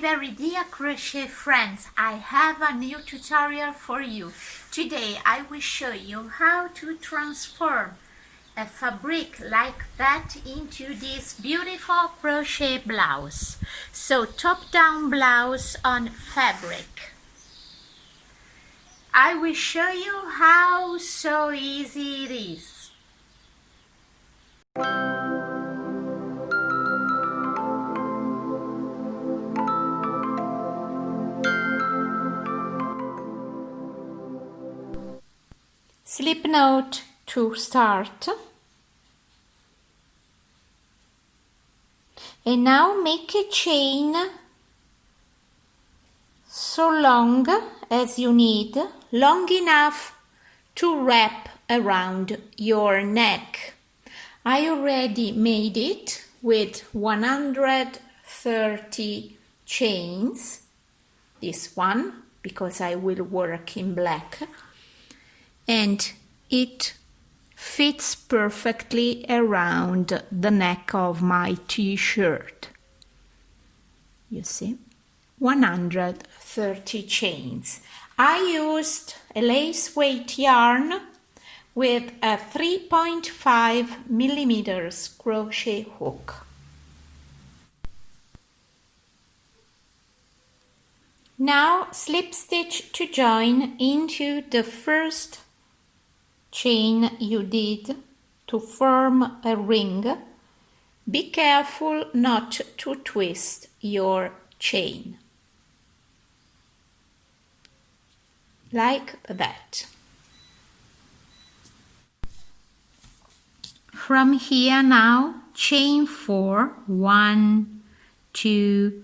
very dear crochet friends, I have a new tutorial for you. Today I will show you how to transform a fabric like that into this beautiful crochet blouse. So top down blouse on fabric. I will show you how so easy it is. Slip note to start. And now make a chain so long as you need, long enough to wrap around your neck. I already made it with 130 chains, this one, because I will work in black, and it fits perfectly around the neck of my t-shirt. You see, 130 chains. I used a lace weight yarn with a 3.5 millimeters crochet hook. Now slip stitch to join into the first chain you did to form a ring. Be careful not to twist your chain. Like that. From here now, chain 4, 1, 2,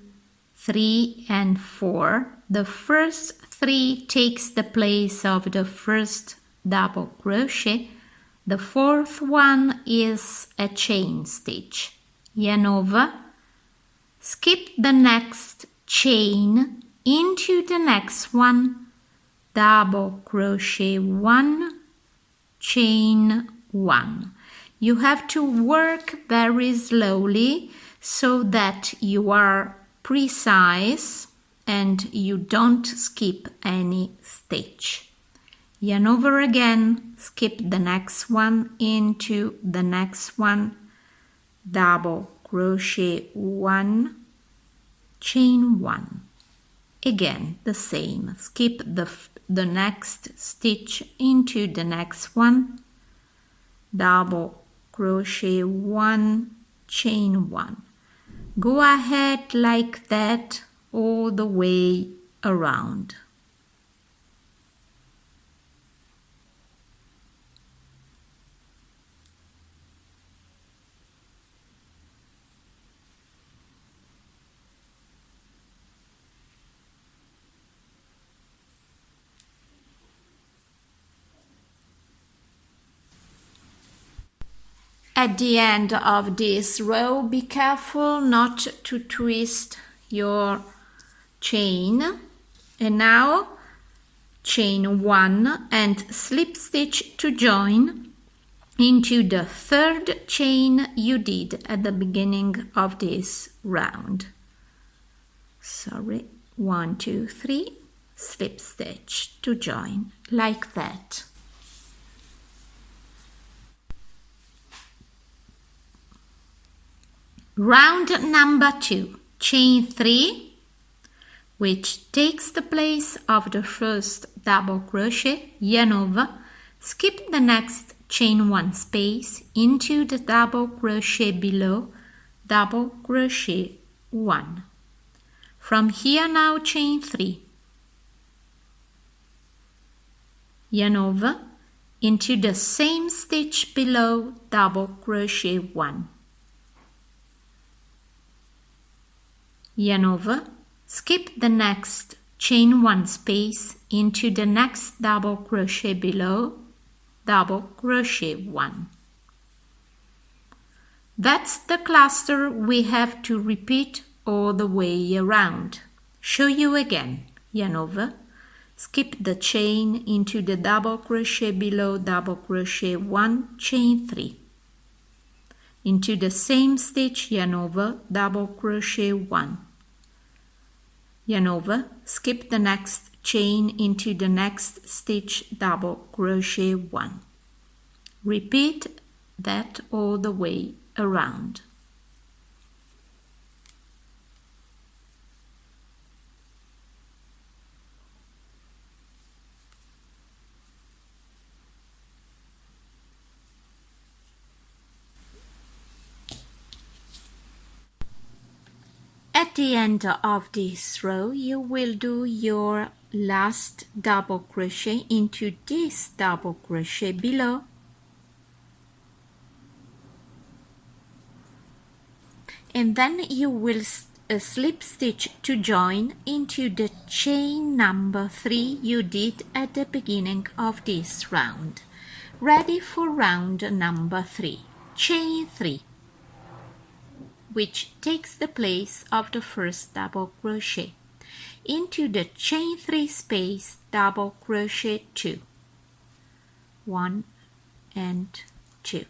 3 and 4. The first 3 takes the place of the first double crochet. The fourth one is a chain stitch. Yarn over, skip the next chain into the next one, double crochet 1, chain 1. You have to work very slowly so that you are precise and you don't skip any stitch. Yarn over again, skip the next one into the next one, double crochet 1, chain 1. Again the same, skip the next stitch into the next one, double crochet 1, chain 1. Go ahead like that all the way around. At the end of this row, be careful not to twist your chain. And now chain 1 and slip stitch to join into the third chain you did at the beginning of this round. 1, 2, 3, slip stitch to join like that. Round number 2, chain 3, which takes the place of the first double crochet, yarn over, skip the next chain 1 space into the double crochet below, double crochet 1. From here now chain 3, yarn over into the same stitch below, double crochet 1. Yarn over, skip the next chain 1 space into the next double crochet below, double crochet 1. That's the cluster we have to repeat all the way around. Show you again. Yarn over, skip the chain into the double crochet below, double crochet 1, chain 3. Into the same stitch, yarn over, double crochet 1. yarn over, skip the next chain into the next stitch, double crochet 1. Repeat that all the way around. At the end of this row, you will do your last double crochet into this double crochet below, and then you will slip stitch to join into the chain number 3 you did at the beginning of this round. Ready for round number 3. Chain 3, which takes the place of the first double crochet. Into the chain 3 space, double crochet 2. 1 and 2.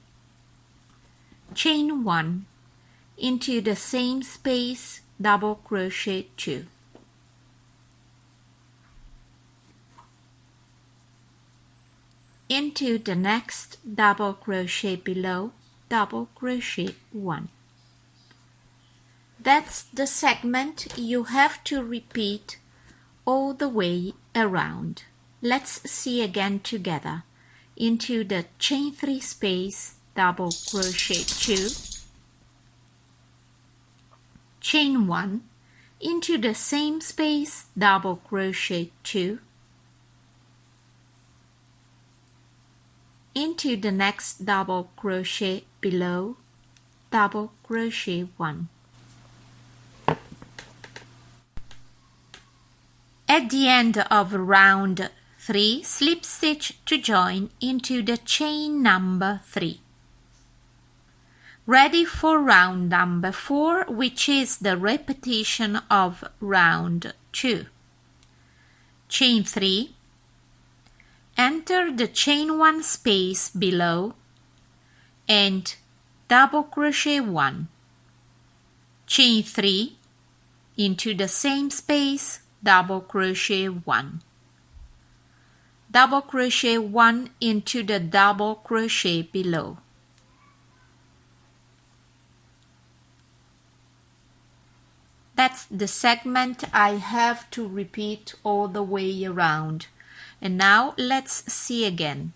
Chain 1. Into the same space, double crochet 2. Into the next double crochet below, double crochet 1. That's the segment you have to repeat all the way around. Let's see again together. Into the chain 3 space, double crochet 2. Chain 1. Into the same space, double crochet 2. Into the next double crochet below, double crochet 1. At the end of round 3, slip stitch to join into the chain number 3. Ready for round number 4, which is the repetition of round 2. Chain 3. Enter the chain 1 space below and double crochet 1. Chain 3. Into the same space, double crochet 1. Double crochet 1 into the double crochet below. That's the segment I have to repeat all the way around. And now let's see again.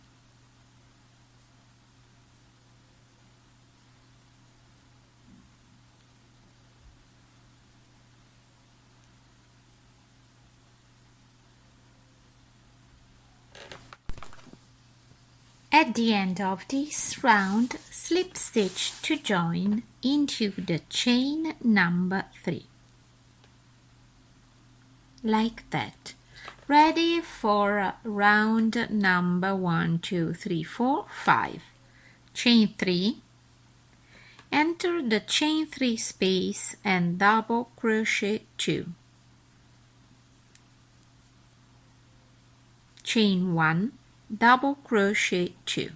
At the end of this round, slip stitch to join into the chain number 3. Like that. Ready for round number 1, 2, 3, 4, 5. Chain 3. Enter the chain 3 space and double crochet 2. Chain 1. Double crochet 2.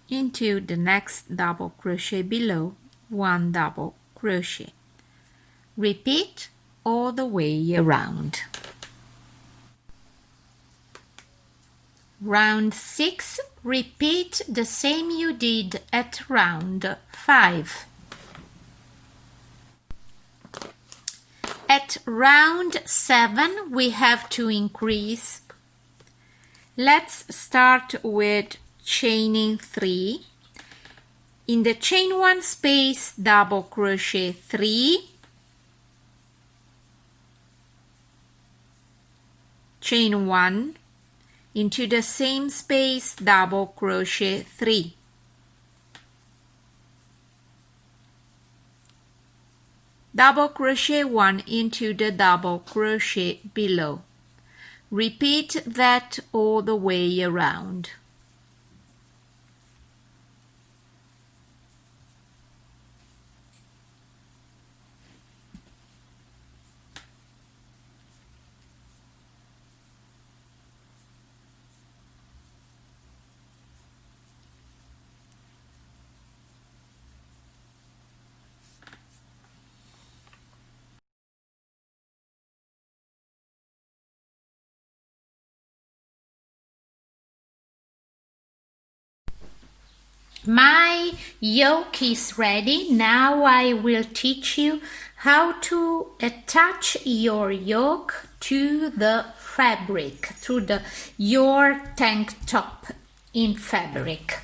Into the next double crochet below, 1 double crochet. Repeat all the way around. Round 6, repeat the same you did at round 5. At round 7, we have to increase. Let's start with chaining 3. In the chain 1 space, double crochet 3. Chain 1. Into the same space, double crochet 3. Double crochet 1 into the double crochet below. Repeat that all the way around. My yoke is ready. Now I will teach you how to attach your yoke to the fabric, to your tank top in fabric.